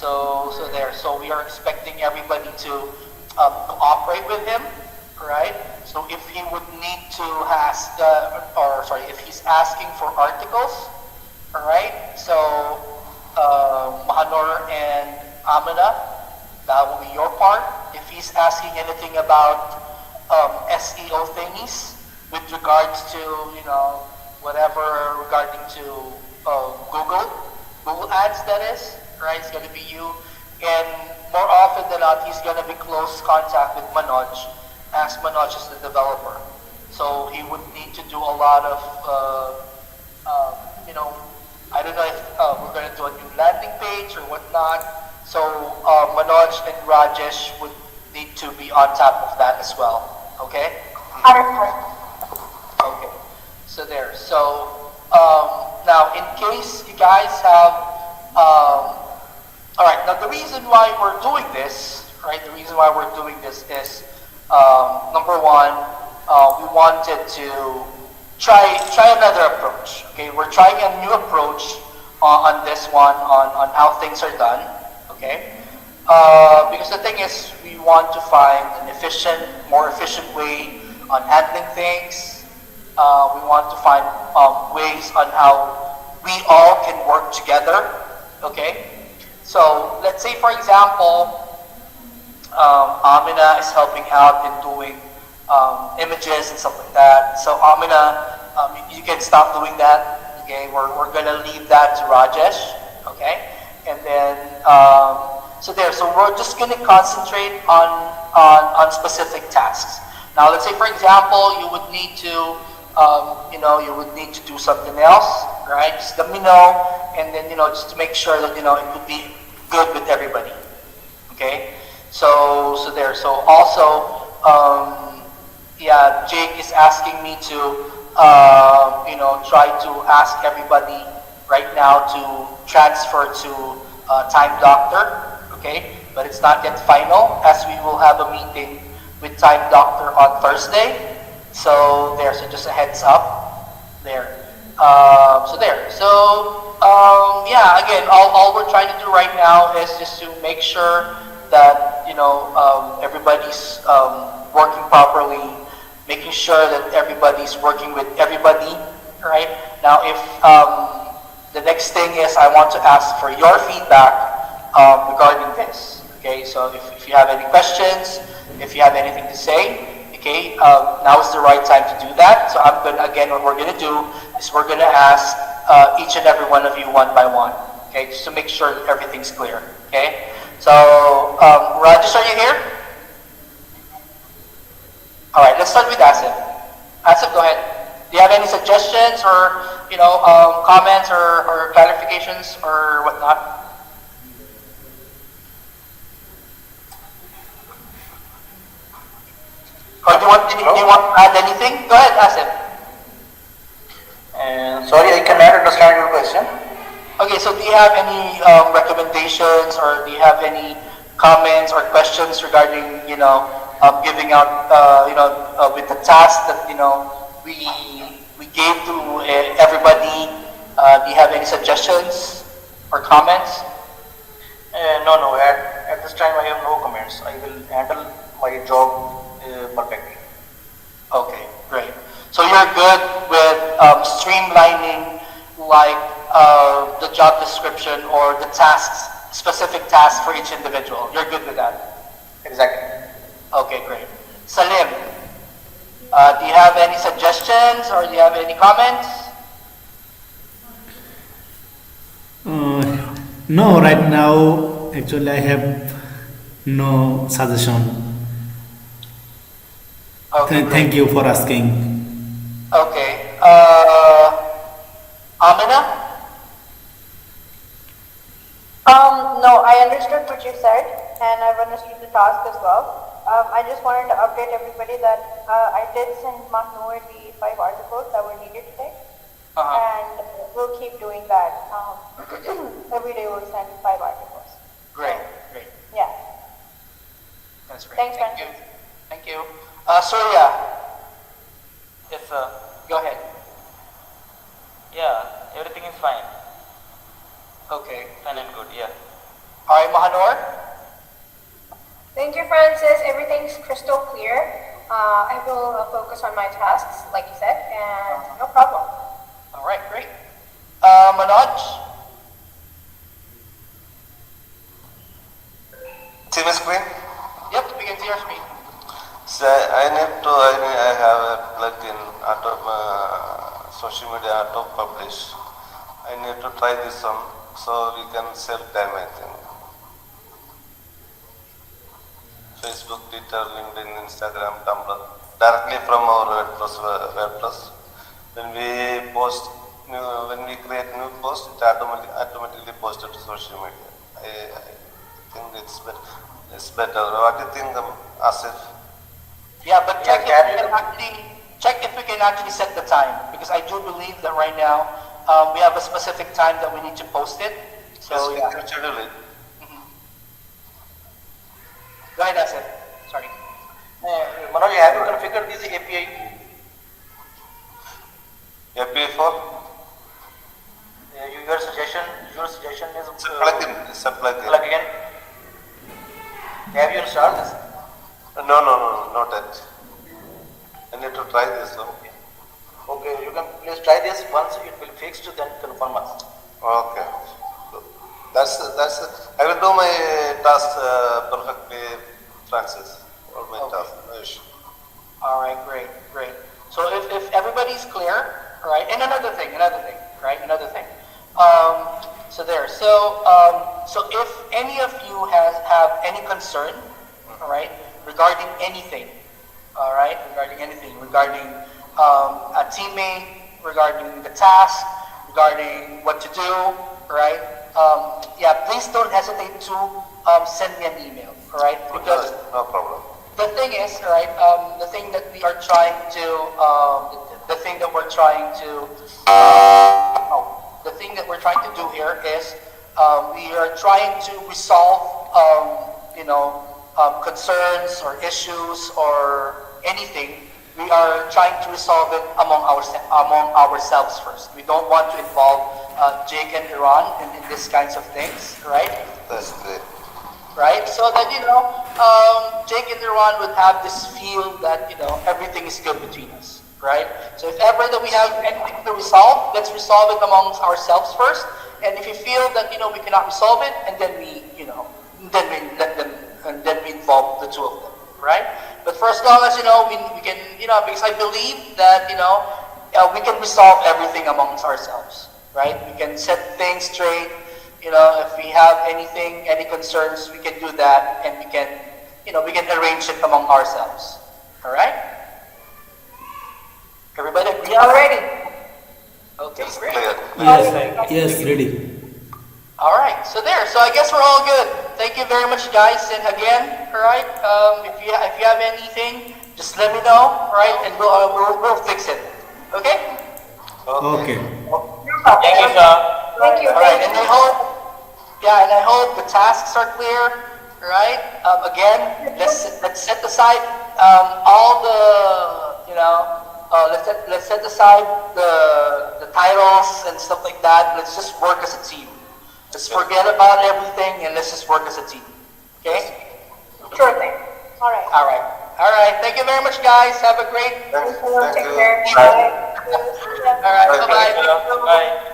So we are expecting everybody to cooperate with him, right? So if he would need to ask, if he's asking for articles, all right? So Mahanor and Amina, that will be your part. If he's asking anything about SEO thingies with regards to, whatever regarding to Google Ads, that is, right? It's going to be you. And more often than not, he's going to be close contact with Manoj, as Manoj is the developer. So he would need to do a lot of, I don't know if we're going to do a new landing page or whatnot. So Manoj and Rajesh would need to be on top of that as well. Okay? Okay. So there. So now, in case you guys have, all right. Now, the reason why we're doing this, right? The reason why we're doing this is, number one, we wanted to try another approach. Okay, we're trying a new approach on this one, on how things are done. Okay, because the thing is, we want to find an more efficient way on handling things. We want to find ways on how we all can work together. Okay, so let's say, for example, Amina is helping out in doing images and stuff like that. So Amina, you can stop doing that. Okay, we're gonna leave that to Rajesh. Okay, and then so we're just gonna concentrate on specific tasks. Now, let's say, for example, you would need to do something else, right? Just let me know, and then just to make sure that it would be good with everybody. Okay, so also, Jake is asking me to try to ask everybody right now to transfer to Time Doctor. Okay, but it's not yet final, as we will have a meeting with Time Doctor on Thursday. So just a heads up there. Again, all we're trying to do right now is just to make sure that everybody's working properly, making sure that everybody's working with everybody. Right now, if the next thing is, I want to ask for your feedback regarding this. Okay, so if you have any questions, if you have anything to say, okay, now is the right time to do that. So what we're gonna do is we're gonna ask each and every one of you one by one. Okay, just to make sure that everything's clear. Okay, so Rajesh, are you here? All right, let's start with Asif. Asif, go ahead. Do you have any suggestions or comments or clarifications or whatnot? Or do you want to add anything? Go ahead, Asif. Sorry, I cannot understand your question. Okay, so do you have any recommendations, or do you have any comments or questions regarding giving out with the task that we gave to everybody? Do you have any suggestions or comments? No. At this time, I have no comments. I will handle my job perfectly. Okay, great. So you're good with streamlining, like the job description or the specific tasks for each individual. You're good with that? Exactly. Okay, great. Salim, do you have any suggestions or do you have any comments? No, right now, actually, I have no suggestion. Okay, Thank you for asking. Okay. Amina? No, I understood what you said, and I've understood the task as well. I just wanted to update everybody that I did send Mahnur the 5 articles that were needed today, and we'll keep doing that. Every day we'll send 5 articles. Great. Yeah. That's great. Thanks, Thank you. Francis. Thank you. Surya, go ahead. Yeah, everything is fine. Okay. Fine and good, yeah. All right, Mahanor? Thank you, Francis. Everything's crystal clear. I will focus on my tasks, like you said, and no problem. All right, great. Manoj? See my screen? Yep, we can see your screen. So I have a plugin auto social media auto publish. I need to try this one so we can save time, I think. Facebook, Twitter, LinkedIn, Instagram, Tumblr, directly from our WordPress. When we post, when we create new post, it automatically posted to social media. I think it's better. What do you think, Asif? Yeah, but check, Yeah, check if we can actually set the time, because I do believe that right now we have a specific time that we need to post it. So Yes, we yeah. can schedule it. Go ahead, Asif. Sorry. Manoj, have you configured this API? API4? Your suggestion is It's a plugin. It's a plugin. plugin. Have you installed this? No, not that. I need to try this one. Okay, you can please try this. Once it will fixed, then confirm us. Okay. That's. I will do my task perfectly, Francis. All my Okay. task. No issue. All right, great. So if everybody's clear, all right, and another thing, right, another thing. So if any of you have any concern, all right, regarding anything, regarding a teammate, regarding the task, regarding what to do, right? Yeah, please don't hesitate to send me an email, all right? Because No problem. the thing is, right, the thing that we are trying to, the thing that we're trying to, the thing that we're trying to do here is, we are trying to resolve, concerns or issues or anything. We are trying to resolve it among ourselves first. We don't want to involve Jake and Iran in these kinds of things, right? That's great. Right? So that, Jake and Iran would have this feel that, everything is good between us, right? So if ever that we have anything to resolve, let's resolve it amongst ourselves first. And if you feel that, we cannot resolve it, and then we let them, and then we involve the two of them, right? But for as long as, we can, because I believe that, we can resolve everything amongst ourselves, right? We can set things straight. If we have any concerns, we can do that, and we can arrange it among ourselves. All right? Everybody agree already? Okay, great. Clear. Yes, ready. All right, so I guess we're all good. Thank you very much, guys. And again, all right, if you have anything, just let me know, all right, and we'll fix it. Okay? Okay. Thank you, sir. Thank you. All right, and I hope the tasks are clear. Right? Again, let's set aside all the let's set aside the titles and stuff like that. Let's just work as a team. Let's forget about everything and let's just work as a team. Okay? Sure thing. All right. All right. Thank you very much, guys. Have a great. Thank Take you. care. Bye. Bye. All right. Bye. Bye bye. Bye.